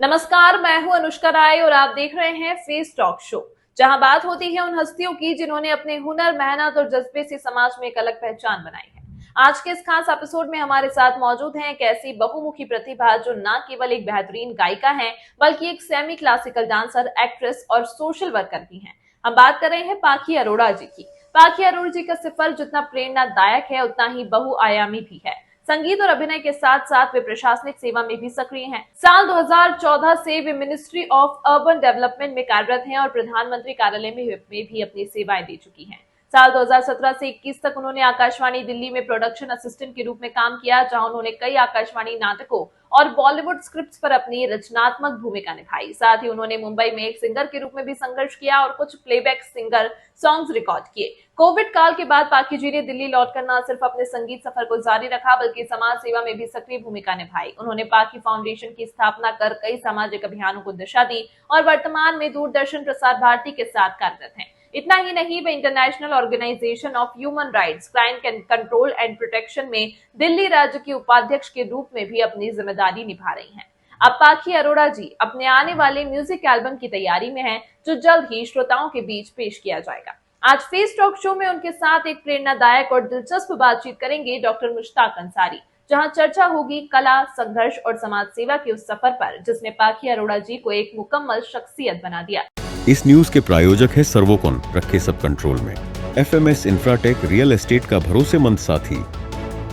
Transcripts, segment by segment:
नमस्कार, मैं हूं अनुष्का राय और आप देख रहे हैं फेस टॉक शो, जहां बात होती है उन हस्तियों की जिन्होंने अपने हुनर, मेहनत और जज्बे से समाज में एक अलग पहचान बनाई है। आज के इस खास एपिसोड में हमारे साथ मौजूद हैं एक ऐसी बहुमुखी प्रतिभा जो न केवल एक बेहतरीन गायिका हैं, बल्कि एक सेमी क्लासिकल डांसर, एक्ट्रेस और सोशल वर्कर भी हैं। हम बात कर रहे हैं पाखी अरोड़ा जी की। पाखी अरोड़ा जी का सफर जितना प्रेरणादायक है, उतना ही बहुआयामी भी है। संगीत और अभिनय के साथ साथ वे प्रशासनिक सेवा में भी सक्रिय हैं। साल 2014 से वे मिनिस्ट्री ऑफ अर्बन डेवलपमेंट में कार्यरत हैं और प्रधानमंत्री कार्यालय में भी अपनी सेवाएं दे चुकी हैं। साल 2017 से 21 तक उन्होंने आकाशवाणी दिल्ली में प्रोडक्शन असिस्टेंट के रूप में काम किया, जहां उन्होंने कई आकाशवाणी नाटकों और बॉलीवुड स्क्रिप्ट्स पर अपनी रचनात्मक भूमिका निभाई। साथ ही उन्होंने मुंबई में एक सिंगर के रूप में भी संघर्ष किया और कुछ प्लेबैक सिंगर सॉन्ग्स रिकॉर्ड किए। कोविड काल के बाद पाखी जी ने दिल्ली लौटकर न सिर्फ अपने संगीत सफर को जारी रखा, बल्कि समाज सेवा में भी सक्रिय भूमिका निभाई। उन्होंने पाखी फाउंडेशन की स्थापना कर कई सामाजिक अभियानों को दिशा दी और वर्तमान में दूरदर्शन प्रसार भारती के साथ कार्यरत हैं। इतना ही नहीं, वे international organisation of human rights, crime control and protection में दिल्ली राज्य की उपाध्यक्ष के रूप में भी अपनी जिम्मेदारी निभा रही हैं। अब पाखी अरोड़ा जी अपने आने वाले म्यूजिक एल्बम की तैयारी में हैं, जो जल्द ही श्रोताओं के बीच पेश किया जाएगा। आज फेस टॉक शो में उनके साथ एक प्रेरणादायक और दिलचस्प बातचीत करेंगे डॉक्टर मुश्ताक अंसारी, जहां चर्चा होगी कला, संघर्ष और समाज सेवा के उस सफर पर जिसने पाखी अरोड़ा जी को एक मुकम्मल शख्सियत बना दिया। इस न्यूज के प्रायोजक है सर्वोकॉन, रखे सब कंट्रोल में। FMS इंफ्राटेक, रियल एस्टेट का भरोसेमंद साथी।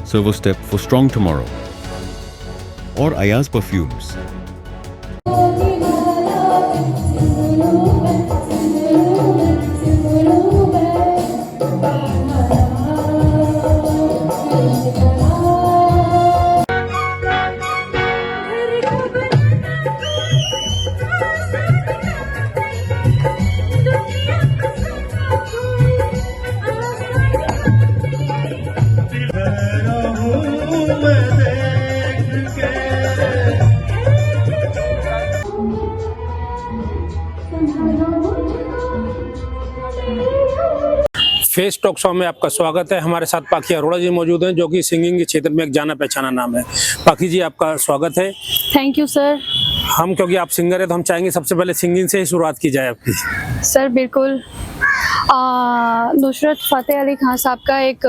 Servo step for strong tomorrow और Ayaz perfumes. Face talk show में आपका स्वागत है। हमारे साथ पाखी अरोड़ा जी मौजूद हैं, जो कि सिंगिंग के क्षेत्र में एक जाना पहचाना नाम है। पाखी जी, आपका स्वागत है। Thank you sir. हम क्योंकि आप सिंगर है तो हम चाहेंगे सबसे पहले सिंगिंग से ही शुरुआत की जाए आपकी। सर बिल्कुल। नुसरत फतेह अली खान साहब का एक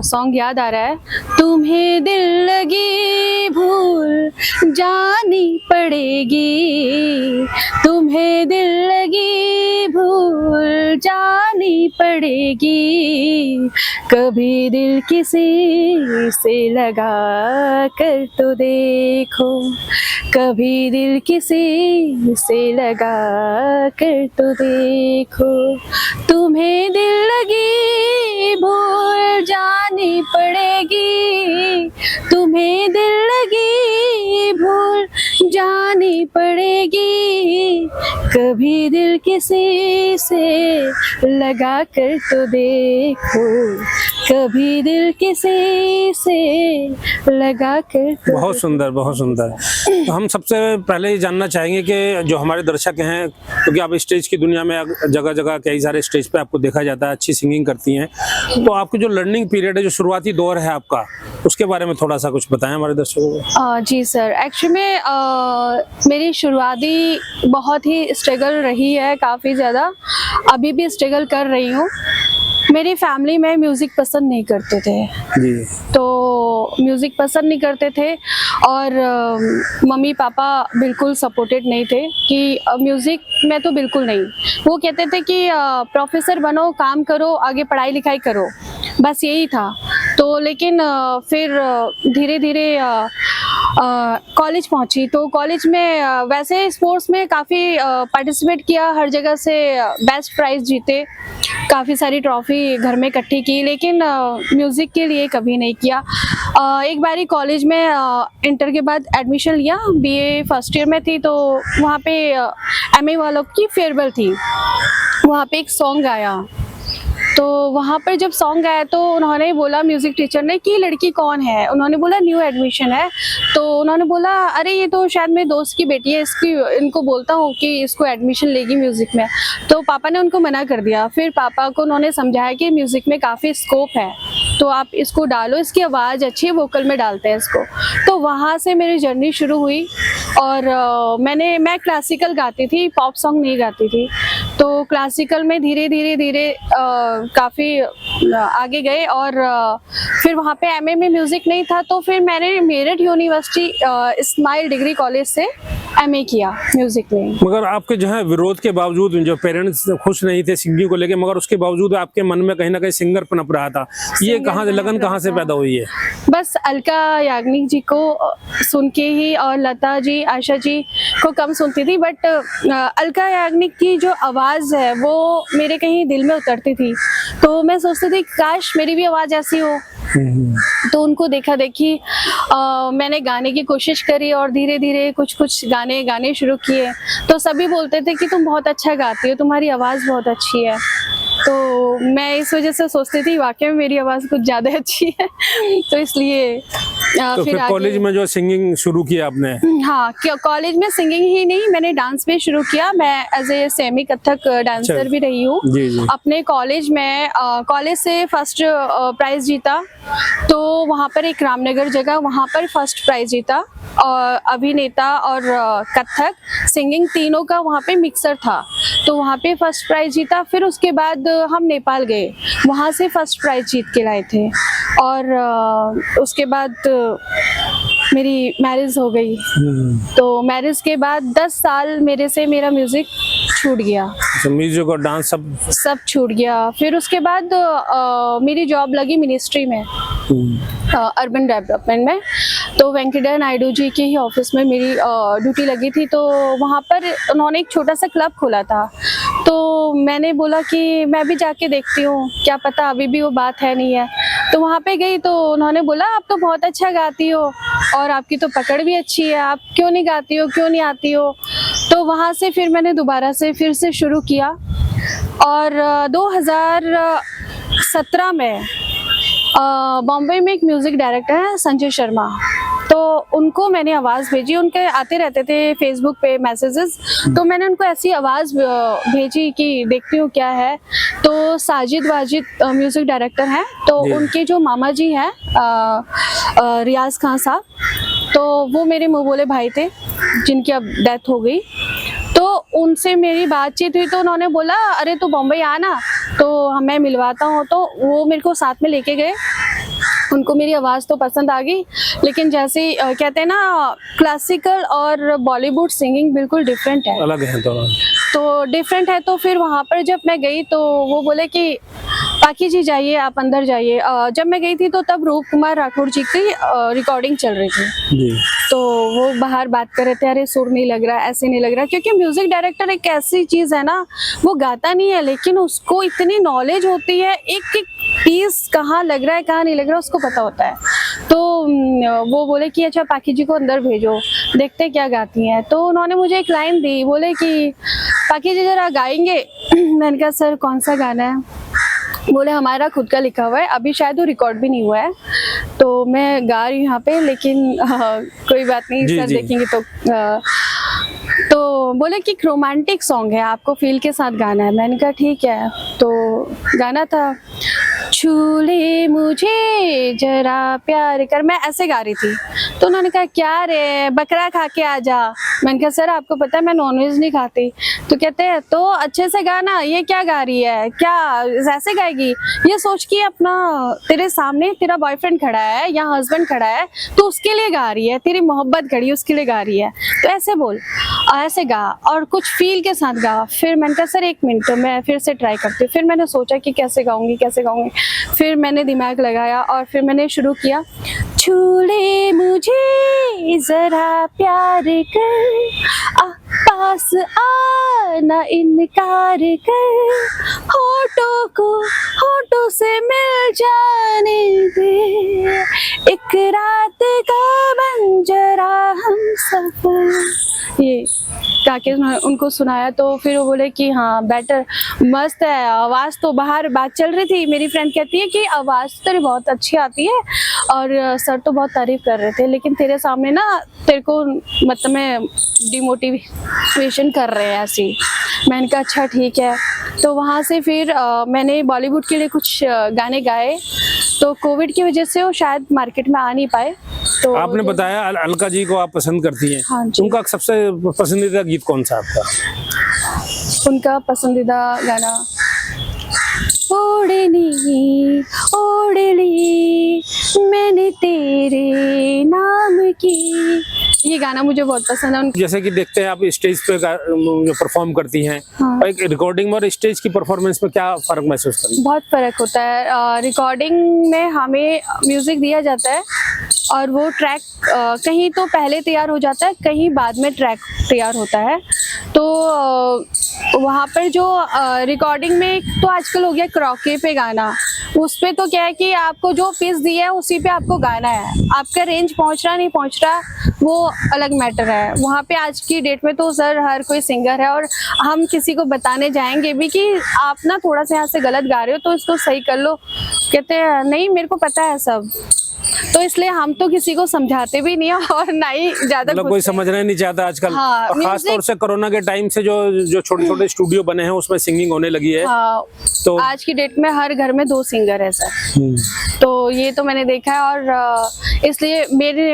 सॉन्ग याद आ रहा है। तुम्हें दिल लगी भूल जानी पड़ेगी, तुम्हें दिल लगी भूल जानी पड़ेगी, कभी दिल किसी से लगा कर तो देखो, कभी दिल किसी से लगा कर तो देखो, तुम्हें दिल लगी भूल जानी पड़ेगी, तुम्हें दिल लगी भूल जानी पड़ेगी, कभी दिल किसी से लगा कर तो देखो, कभी दिल किसी से लगा कर तो। बहुत सुंदर, बहुत सुंदर। तो हम सबसे पहले ये जानना चाहेंगे कि जो हमारे दर्शक हैं, क्योंकि आप स्टेज की दुनिया में जगह जगह कई सारे स्टेज पे आपको देखा जाता है, अच्छी सिंगिंग करती हैं, तो आपकी जो लर्निंग पीरियड है, जो शुरुआती दौर है आपका, उसके बारे में थोड़ा सा कुछ बताएं हमारे दर्शकों को। जी सर, एक्चुअली में मेरी शुरुआती बहुत ही स्ट्रगल रही है, काफ़ी ज़्यादा। अभी भी स्ट्रगल कर रही हूँ। मेरी फैमिली में म्यूज़िक पसंद नहीं करते थे जी, तो म्यूज़िक पसंद नहीं करते थे और मम्मी पापा बिल्कुल सपोर्टेड नहीं थे कि म्यूज़िक में तो बिल्कुल नहीं। वो कहते थे कि प्रोफेसर बनो, काम करो, आगे पढ़ाई लिखाई करो, बस यही था। तो लेकिन फिर धीरे धीरे कॉलेज पहुंची, तो कॉलेज में वैसे स्पोर्ट्स में काफ़ी पार्टिसिपेट किया, हर जगह से बेस्ट प्राइज़ जीते, काफ़ी सारी ट्रॉफ़ी घर में इकट्ठी की, लेकिन म्यूज़िक के लिए कभी नहीं किया। एक बारी कॉलेज में इंटर के बाद एडमिशन लिया, BA फर्स्ट ईयर में थी, तो वहाँ पे MA वालों की फेयरवेल थी, वहाँ पे एक सॉन्ग आया। तो वहाँ पर जब सॉन्ग आया तो उन्होंने बोला, म्यूज़िक टीचर ने, कि लड़की कौन है। उन्होंने बोला न्यू एडमिशन है। तो उन्होंने बोला अरे ये तो शायद मेरे दोस्त की बेटी है, इसकी इनको बोलता हूँ कि इसको एडमिशन लेगी म्यूज़िक में। तो पापा ने उनको मना कर दिया। फिर पापा को उन्होंने समझाया कि म्यूज़िक में काफ़ी स्कोप है, तो आप इसको डालो, इसकी आवाज़ अच्छी है, वोकल में डालते हैं इसको। तो वहाँ से मेरी जर्नी शुरू हुई। और मैं क्लासिकल गाती थी, पॉप सॉन्ग नहीं गाती थी। तो क्लासिकल में धीरे धीरे काफ़ी आगे गए। और फिर वहाँ पे एमए में म्यूज़िक नहीं था, तो फिर मैंने Meerut university smile degree college से एमए किया म्यूज़िक में। मगर आपके जो है विरोध के बावजूद, जो पेरेंट्स खुश नहीं थे सिंगिंग को लेके, मगर उसके बावजूद आपके मन में कहीं ना कहीं सिंगर पनप रहा था। ये कहाँ से लगन कहाँ से पैदा हुई है? बस अलका याग्निक जी को सुन के ही, और लता जी, आशा जी को कम सुनती थी, बट अलका याग्निक की जो आवाज़ है वो मेरे कहीं दिल में उतरती थी। तो मैं सोचती थी काश मेरी भी आवाज़ ऐसी हो। तो उनको देखा देखी मैंने गाने की कोशिश करी, और धीरे धीरे कुछ गाने शुरू किए। तो सभी बोलते थे कि तुम बहुत अच्छा गाती हो, तुम्हारी आवाज़ बहुत अच्छी है। तो मैं इस वजह से सोचती थी वाकई में मेरी आवाज़ कुछ ज़्यादा अच्छी है। तो इसलिए तो फिर कॉलेज में जो सिंगिंग शुरू किया आपने? हाँ, कॉलेज में सिंगिंग ही नहीं, मैंने डांस भी शुरू किया। मैं as a semi Kathak dancer भी रही हूँ। अपने कॉलेज में कॉलेज से फर्स्ट प्राइज जीता। तो वहाँ पर एक रामनगर जगह, वहाँ पर फर्स्ट प्राइज जीता। और अभिनेता और कथक सिंगिंग तीनों का वहाँ पे मिक्सर था, तो वहाँ पे फर्स्ट प्राइज जीता। फिर उसके बाद हम नेपाल गए, वहाँ से फर्स्ट प्राइज जीत के लाए थे। और उसके बाद मेरी मैरिज हो गई। तो मैरिज के बाद 10 साल मेरा म्यूज़िक छूट गया। म्यूजिक और डांस सब छूट गया। फिर उसके बाद मेरी जॉब लगी मिनिस्ट्री में, अर्बन डेवलपमेंट में। तो वेंकटेश्वर नायडू जी के ही ऑफिस में मेरी ड्यूटी लगी थी। तो वहाँ पर उन्होंने एक छोटा सा क्लब खोला था। तो मैंने बोला कि मैं भी जाके देखती हूँ, क्या पता अभी भी वो बात है नहीं है। तो वहाँ पे गई तो उन्होंने बोला आप तो बहुत अच्छा गाती हो और आपकी तो पकड़ भी अच्छी है, आप क्यों नहीं गाती हो, क्यों नहीं आती हो। तो वहाँ से फिर मैंने दोबारा से फिर से शुरू किया। और 2017 में बॉम्बे में एक म्यूज़िक डायरेक्टर है संजय शर्मा, तो उनको मैंने आवाज़ भेजी। उनके आते रहते थे फेसबुक पे मैसेजेस, तो मैंने उनको ऐसी आवाज़ भेजी कि देखती हूँ क्या है। तो साजिद वाजिद म्यूज़िक डायरेक्टर हैं, तो उनके जो मामा जी हैं रियाज खान साहब, तो वो मेरे मुँह बोले भाई थे जिनकी अब डेथ हो गई। तो उनसे मेरी बातचीत हुई, तो उन्होंने बोला अरे तू बॉम्बे आना, तो मैं मिलवाता हूँ। तो वो मेरे को साथ में लेके गए। उनको मेरी आवाज़ तो पसंद आ गई, लेकिन जैसे कहते हैं ना क्लासिकल और बॉलीवुड सिंगिंग बिल्कुल डिफरेंट है, अलग है तो डिफरेंट है। तो फिर वहाँ पर जब मैं गई तो वो बोले कि पाकी जी जाइए, आप अंदर जाइए। जब मैं गई थी तो तब रूप कुमार राठौड़ जी की रिकॉर्डिंग चल रही थी। तो वो बाहर बात कर रहे थे, अरे सुर नहीं लग रहा, ऐसे नहीं लग रहा। क्योंकि म्यूजिक डायरेक्टर एक ऐसी चीज़ है ना, वो गाता नहीं है लेकिन उसको इतनी नॉलेज होती है, एक एक पीस कहाँ लग रहा है कहाँ नहीं लग रहा उसको पता होता है। तो वो बोले कि अच्छा पाकी जी को अंदर भेजो, देखते क्या गाती हैं। तो उन्होंने मुझे एक लाइन दी, बोले कि पाकी जी जरा गाएंगे। मैंने कहा सर कौन सा गाना है? बोले हमारा खुद का लिखा हुआ है, अभी शायद वो रिकॉर्ड भी नहीं हुआ है। तो मैं गा रही हूँ यहाँ पे, लेकिन कोई बात नहीं सर देखेंगे तो बोले कि रोमांटिक सॉन्ग है, आपको फील के साथ गाना है। मैंने कहा ठीक है। तो गाना था छू ले मुझे जरा प्यार कर, मैं ऐसे गा रही थी। तो उन्होंने कहा क्या रे बकरा खा के आ जा। मैंने कहा सर आपको पता है मैं नॉनवेज नहीं खाती। तो कहते हैं तो अच्छे से गाना, ये क्या गा रही है, क्या ऐसे गाएगी? ये सोच कि अपना तेरे सामने तेरा बॉयफ्रेंड खड़ा है या हस्बैंड खड़ा है, तो उसके लिए गा रही है, तेरी मोहब्बत खड़ी है उसके लिए गा रही है, तो ऐसे बोल, ऐसे गा और कुछ फील के साथ गा। फिर मैंने कहा सर 1 मिनट, तो मैं फिर से ट्राई करती हूँ। फिर मैंने सोचा कि कैसे गाऊंगी। फिर मैंने दिमाग लगाया और फिर मैंने शुरू किया, छू ले मुझे जरा प्यार कर, पास आना इनकार कर, होठों को होठों से मिल जाने दे, एक रात का बन जरा हम सफर। ये काके उनको सुनाया तो फिर वो बोले कि हाँ बेटर, मस्त है आवाज़। तो बाहर बात चल रही थी, मेरी फ्रेंड कहती है कि आवाज़ तेरी बहुत अच्छी आती है और सर तो बहुत तारीफ़ कर रहे थे, लेकिन तेरे सामने ना तेरे को मतलब में डिमोटिवेशन कर रहे हैं ऐसी। मैंने कहा अच्छा ठीक है। तो वहाँ से फिर मैंने बॉलीवुड के लिए कुछ गाने गाए। तो कोविड की वजह से वो शायद मार्केट में आ नहीं पाए। तो आपने बताया अलका जी को आप पसंद करती हैं। हाँ जी। उनका सबसे पसंदीदा गीत कौन सा आपका? उनका पसंदीदा गाना ओढ़नी ओढ़ली मैंने तेरे नाम की, ये गाना मुझे बहुत पसंद है। जैसे कि देखते हैं आप स्टेज पे जो परफॉर्म करती हैं, हाँ। एक रिकॉर्डिंग और स्टेज की परफॉर्मेंस में क्या फर्क महसूस करती हैं? बहुत फर्क होता है। रिकॉर्डिंग में हमें म्यूजिक दिया जाता है और वो ट्रैक कहीं तो पहले तैयार हो जाता है, कहीं बाद में ट्रैक तैयार होता है। तो वहाँ पर जो रिकॉर्डिंग में तो आजकल हो गया क्रॉके पे गाना, उस पे तो क्या है कि आपको जो पीस दिया है उसी पे आपको गाना है, आपका रेंज पहुँच रहा नहीं पहुँच रहा वो अलग मैटर है। वहाँ पे आज की डेट में तो सर हर कोई सिंगर है और हम किसी को बताने जाएंगे भी कि आप ना थोड़ा सा यहाँ से गलत गा रहे हो तो इसको सही कर लो, कहते हैं नहीं मेरे को पता है सब। तो इसलिए हम तो किसी को समझाते भी नहीं है और ना ही ज्यादा मतलब कोई समझना नहीं चाहता आजकल। हाँ, और खास तौर से कोरोना के टाइम से जो छोटे छोटे स्टूडियो बने हैं उसमें सिंगिंग होने लगी है। हाँ, तो आज की डेट में हर घर में 2 सिंगर है सर। तो ये तो मैंने देखा है और इसलिए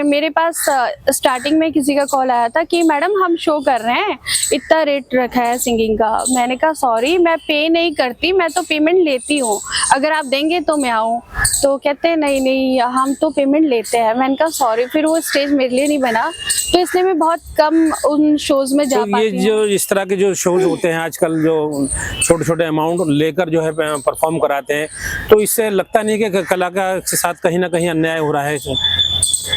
मेरे पास स्टार्टिंग में किसी का कॉल आया था कि मैडम हम शो कर रहे हैं, इतना रेट रखा है सिंगिंग का। मैंने कहा सॉरी मैं पे नहीं करती, मैं तो पेमेंट लेती हूँ, अगर आप देंगे तो मैं आऊँ। तो कहते हैं नहीं नहीं हम तो पेमेंट लेते हैं। मैंने कहा सॉरी, फिर वो स्टेज मेरे लिए नहीं बना, तो इसलिए मैं बहुत कम उन शोज में जा तो पाती ये हूँ। जो इस तरह के जो शोज होते हैं आजकल, जो छोटे छोटे अमाउंट लेकर जो है परफॉर्म कराते हैं, तो इससे लगता नहीं कि कलाकार के साथ कहीं ना कहीं अन्याय हो रहा है?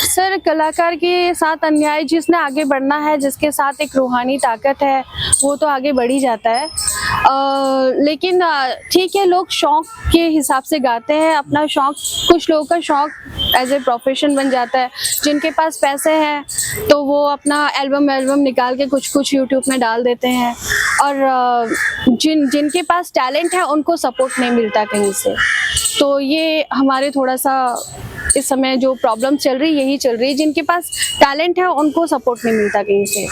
सर कलाकार के साथ अन्याय, जिसने आगे बढ़ना है, जिसके साथ एक रूहानी ताकत है, वो तो आगे बढ़ ही जाता है। लेकिन ठीक है, लोग शौक के हिसाब से गाते हैं, अपना शौक, कुछ लोगों का शौक एज ए प्रोफेशन बन जाता है। जिनके पास पैसे हैं तो वो अपना एल्बम निकाल के कुछ यूट्यूब में डाल देते हैं, और जिनके पास टैलेंट है उनको सपोर्ट नहीं मिलता कहीं से। तो ये हमारे थोड़ा सा इस समय जो प्रॉब्लम चल रही यही चल रही है, जिनके पास टैलेंट है उनको सपोर्ट नहीं मिलता कहीं से,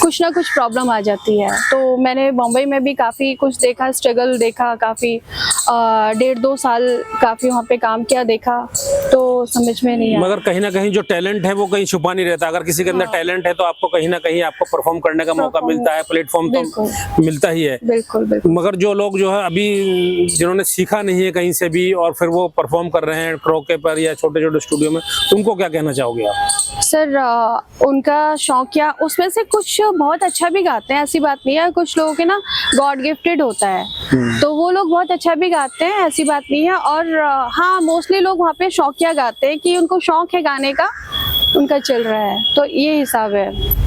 कुछ ना कुछ प्रॉब्लम आ जाती है। तो मैंने बॉम्बे में भी काफ़ी कुछ देखा, स्ट्रगल देखा, काफ़ी 1.5-2 साल काफ़ी वहाँ पे काम किया, देखा, तो समझ में नहीं आया। मगर कहीं ना कहीं जो टैलेंट है वो कहीं छुपा नहीं रहता। अगर किसी के अंदर टैलेंट है तो आपको कहीं ना कहीं आपको परफॉर्म करने का मौका मिलता है, प्लेटफॉर्म तो मिलता ही है। बिल्कुल बिल्कुल। मगर जो लोग जो है अभी जिन्होंने सीखा नहीं है कहीं से भी और फिर वो परफॉर्म कर रहे हैं क्रॉके पर या छोटे छोटे स्टूडियो में, उनको क्या कहना चाहोगे आप? सर उनका शौक या उसमें से कुछ बहुत अच्छा भी गाते हैं, ऐसी बात नहीं है। कुछ लोगों के ना गॉड गिफ्टेड होता है, तो वो लोग बहुत अच्छा भी गाते हैं, ऐसी बात नहीं है। और हाँ, मोस्टली लोग वहाँ पे शौकिया गाते हैं कि उनको शौक है गाने का, उनका चल रहा है, तो ये हिसाब है।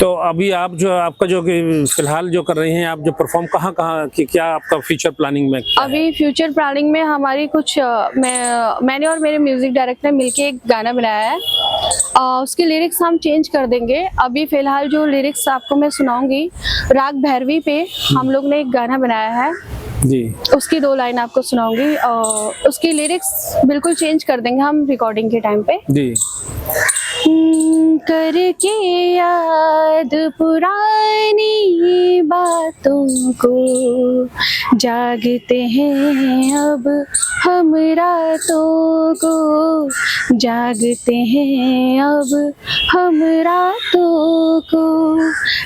तो अभी आप जो आपका जो फिलहाल जो कर रही हैं, आप जो परफॉर्म कहाँ की क्या आपका फ्यूचर प्लानिंग में? अभी फ्यूचर प्लानिंग में हमारी कुछ मैंने और मेरे म्यूजिक डायरेक्टर ने मिलके एक गाना बनाया है, उसके लिरिक्स हम चेंज कर देंगे। अभी फिलहाल जो लिरिक्स आपको मैं सुनाऊंगी, राग भैरवी पे हम लोग ने एक गाना बनाया है जी, उसकी 2 लाइन आपको सुनाऊंगी, और उसकी लिरिक्स बिल्कुल चेंज कर देंगे हम रिकॉर्डिंग के टाइम पे जी। करके याद पुरानी बातों को, जागते हैं अब हम रातों को, जागते हैं अब हम रातों को,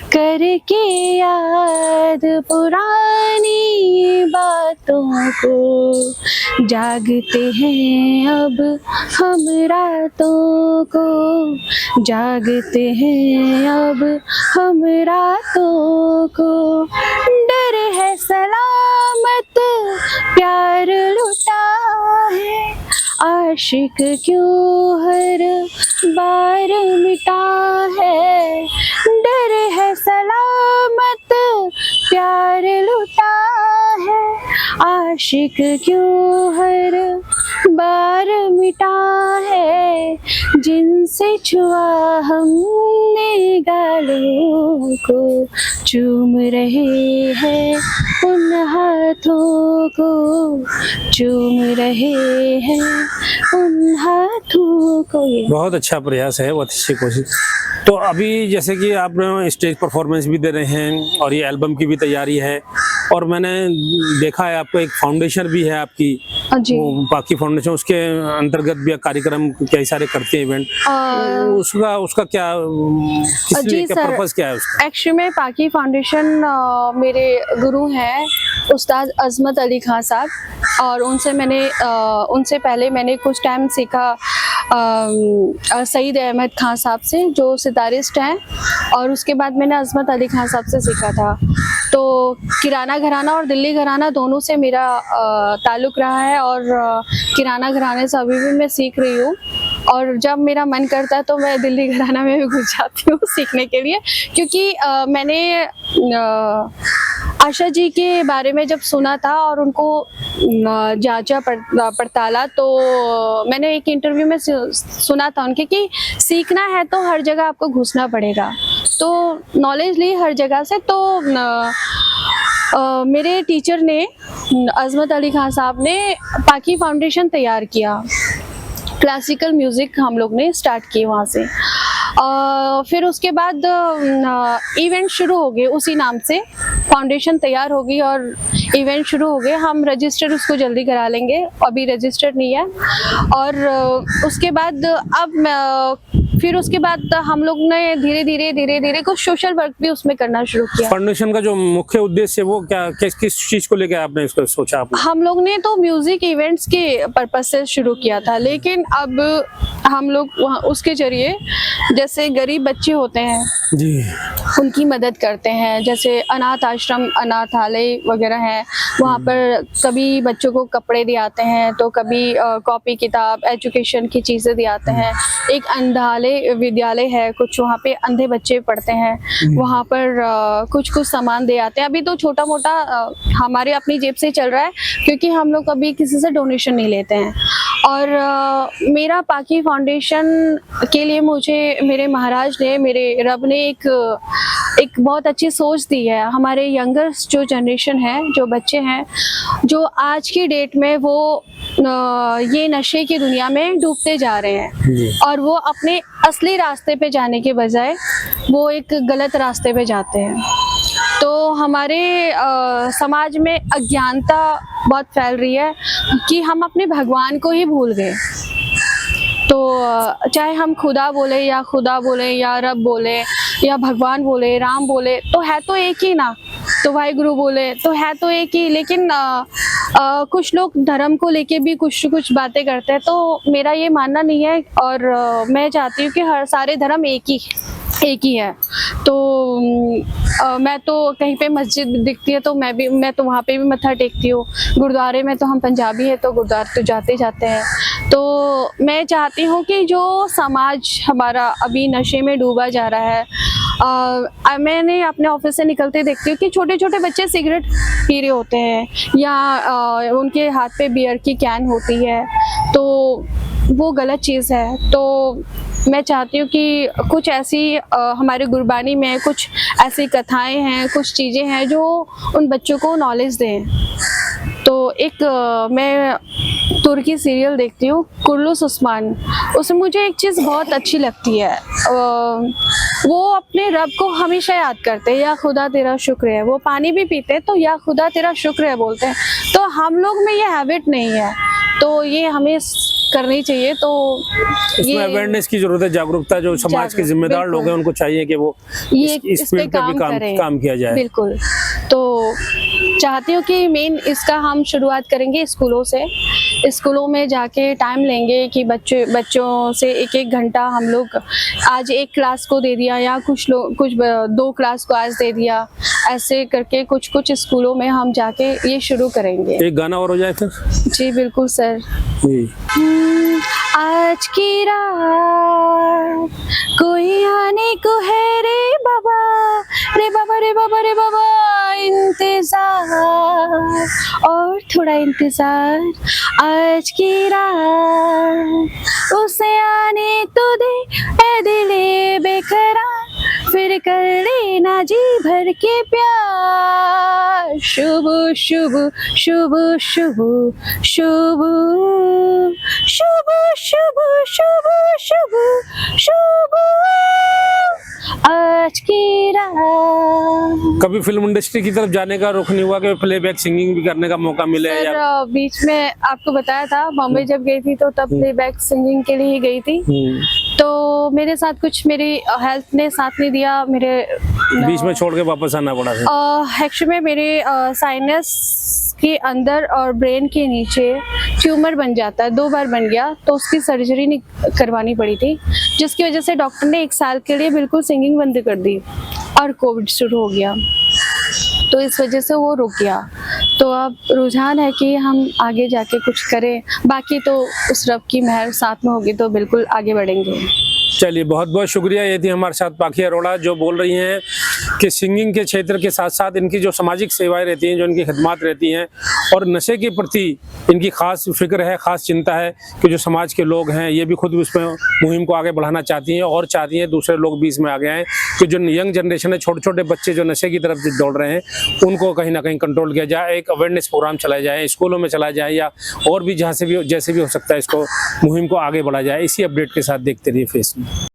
करके याद पुरानी बातों को, जागते हैं अब हम रातों को, जागते हैं अब हम रातों को। डर है सलामत प्यार लुटा है, आशिक क्यों हर बार मिटा है। डर है सलामत प्यार लुटा है, आशिक क्यों हर बार मिटा है। जिनसे छुआ हमने गालों को, चूम रहे हैं उन हाथों को, चूम रहे हैं उन हाथों को। बहुत अच्छा प्रयास है, बहुत अच्छी कोशिश। तो अभी जैसे कि आप स्टेज परफॉर्मेंस भी दे रहे हैं और ये एल्बम की भी तैयारी है और मैंने देखा है आपको एक फाउंडेशन भी है आपकी, जी। वो पाकी फाउंडेशन, उसके अंतर्गत भी कार्यक्रम कई सारे करते हैं इवेंट। उसका क्या किस लिए, क्या पर्पस क्या है उसका? एक्चुअली में पाकी फाउंडेशन मेरे गुरु हैं उस्ताद अजमत अली खान साहब, और उनसे पहले मैंने कुछ टाइम सीखा सईद अहमद खान साहब से, जो सितारिस्ट हैं, और उसके बाद मैंने अजमत अली खान साहब से सीखा था। तो किराना घराना और दिल्ली घराना दोनों से मेरा ताल्लुक़ रहा है, और किराना घराने से अभी भी मैं सीख रही हूँ, और जब मेरा मन करता है तो मैं दिल्ली घराना में भी घुस जाती हूँ सीखने के लिए, क्योंकि मैंने आशा जी के बारे में जब सुना था और उनको जांचा पड़ताला, तो मैंने एक इंटरव्यू में सुना था उनके कि सीखना है तो हर जगह आपको घुसना पड़ेगा, तो नॉलेज ली हर जगह से। तो मेरे टीचर ने, अजमत अली खान साहब ने पाकी फाउंडेशन तैयार किया, क्लासिकल म्यूज़िक हम लोग ने स्टार्ट की वहाँ से। फिर उसके बाद इवेंट शुरू हो गए, उसी नाम से फाउंडेशन तैयार होगी और इवेंट शुरू हो गए। हम रजिस्टर उसको जल्दी करा लेंगे, अभी रजिस्टर्ड नहीं है। और उसके बाद फिर उसके बाद हम लोग ने धीरे धीरे कुछ सोशल वर्क भी उसमें करना शुरू किया। फाउंडेशन का जो मुख्य उद्देश्य है वो क्या, किस चीज को लेकर आपने इसको सोचा? आपने? हम लोग ने तो म्यूजिक इवेंट्स के पर्पस से शुरू किया था, लेकिन अब हम लोग उसके जरिए जैसे गरीब बच्चे होते हैं जी, उनकी मदद करते हैं, जैसे अनाथ आश्रम, अनाथालय वगैरह है, वहाँ पर कभी बच्चों को कपड़े दिए आते हैं, तो कभी कॉपी किताब एजुकेशन की चीज़ें दिए आते हैं। एक अंधालय विद्यालय है, कुछ वहाँ पे अंधे बच्चे पढ़ते हैं, वहाँ पर कुछ सामान दे आते हैं। अभी तो छोटा मोटा हमारे अपनी जेब से चल रहा है, क्योंकि हम लोग अभी किसी से डोनेशन नहीं लेते हैं। और मेरा पाकी फाउंडेशन के लिए मुझे मेरे महाराज ने, मेरे रब ने एक बहुत अच्छी सोच दी है। हमारे यंगर जो जनरेशन है, जो बच्चे हैं, जो आज की डेट में वो ये नशे की दुनिया में डूबते जा रहे हैं, और वो अपने असली रास्ते पे जाने के बजाय वो एक गलत रास्ते पे जाते हैं। तो हमारे समाज में अज्ञानता बहुत फैल रही है कि हम अपने भगवान को ही भूल गए। तो चाहे हम खुदा बोले या रब बोले या भगवान बोले, राम बोले, तो है तो एक ही ना, तो वाहिगुरु बोले तो है तो एक ही। लेकिन कुछ लोग धर्म को लेके भी कुछ बातें करते हैं, तो मेरा ये मानना नहीं है, और मैं चाहती हूँ कि हर सारे धर्म एक ही है। तो मैं तो कहीं पे मस्जिद दिखती है तो मैं तो वहाँ पे भी मत्था टेकती हूँ। गुरुद्वारे में तो हम पंजाबी है तो गुरुद्वारे तो जाते हैं। तो मैं चाहती हूँ कि जो समाज हमारा अभी नशे में डूबा जा रहा है, मैंने अपने ऑफिस से निकलते देखती हूँ कि छोटे छोटे बच्चे सिगरेट पी रहे होते हैं, या उनके हाथ पे बियर की कैन होती है, तो वो गलत चीज़ है। तो मैं चाहती हूँ कि कुछ ऐसी हमारे गुरबानी में कुछ ऐसी कथाएं हैं, कुछ चीज़ें हैं जो उन बच्चों को नॉलेज दें। तो एक मैं तुर्की सीरियल देखती हूँ, कुर्लुस उस्मान, उसमें मुझे एक चीज़ बहुत अच्छी लगती है, वो अपने रब को हमेशा याद करते हैं, या खुदा तेरा शुक्र है। वो पानी भी पीते हैं तो या खुदा तेरा शुक्र है बोलते हैं। तो हम लोग में ये हैबिट नहीं है, तो ये हमें करनी चाहिए। तो इसमें अवेयरनेस की जरूरत है, जागरूकता। जो समाज के जिम्मेदार लोग हैं उनको चाहिए कि वो इस फील्ड पे भी काम किया जाए। बिल्कुल। तो चाहती हूँ कि मेन इसका हम शुरुआत करेंगे स्कूलों से। स्कूलों में जाके टाइम लेंगे कि बच्चों से एक घंटा हम लोग आज एक क्लास को दे दिया, या कुछ 2 क्लास को आज दे दिया, ऐसे करके कुछ स्कूलों में हम जाके ये शुरू करेंगे। एक गाना और हो जाए फिर। जी बिल्कुल सर। आज की रात कोई आने को है रे बाबा, रे बाबा, रे बाबा, रे बाबा, इंतजार और थोड़ा इंतजार। आज की रात उसे आने तो दे, ए दिले बेकरार, फिर कर लेना जी भर के प्यार। शुभ शुभ शुभ शुभ शुभ शुभ शुभ शुभ शुभ शुभ आज की रात। कभी फिल्म इंडस्ट्री की तरफ जाने का रुख नहीं हुआ कि प्लेबैक सिंगिंग भी करने का मौका मिले? सर या बीच में आपको बताया था बॉम्बे जब गई थी तो तब प्लेबैक सिंगिंग के लिए ही गई थी। तो मेरे साथ कुछ मेरी हेल्थ ने साथ नहीं दिया, मेरे बीच में छोड़ के वापस आना पड़ा था? एक्चुअली में मेरे साइनस के अंदर और ब्रेन के नीचे ट्यूमर बन जाता है, 2 बार बन गया, तो उसकी सर्जरी नहीं करवानी पड़ी थी, जिसकी वजह से डॉक्टर ने 1 साल के लिए बिल्कुल सिंगिंग बंद कर दी और कोविड शुरू हो गया, तो इस वजह से वो रुक गया। तो अब रुझान है कि हम आगे जाके कुछ करें, बाकी तो उस रब की मेहर साथ में होगी तो बिल्कुल आगे बढ़ेंगे। चलिए, बहुत बहुत शुक्रिया। ये थी हमारे साथ पाखी अरोड़ा, जो बोल रही हैं कि सिंगिंग के क्षेत्र के साथ साथ इनकी जो सामाजिक सेवाएं रहती हैं, जो इनकी खिदमत रहती हैं, और नशे के प्रति इनकी खास फिक्र है, खास चिंता है कि जो समाज के लोग हैं ये भी खुद उसमें मुहिम को आगे बढ़ाना चाहती हैं और चाहती हैं दूसरे लोग भी इसमें आगे आएँ कि जो यंग जनरेशन है, छोटे छोटे बच्चे जो नशे की तरफ दौड़ रहे हैं, उनको कहीं ना कहीं कंट्रोल किया जाए, एक अवेयरनेस प्रोग्राम चलाया जाए, स्कूलों में चलाया जाए, या और भी जहाँ से भी जैसे भी हो सकता है इसको मुहिम को आगे बढ़ाया जाए। इसी अपडेट के साथ देखते रहिए फेस न्यूज़।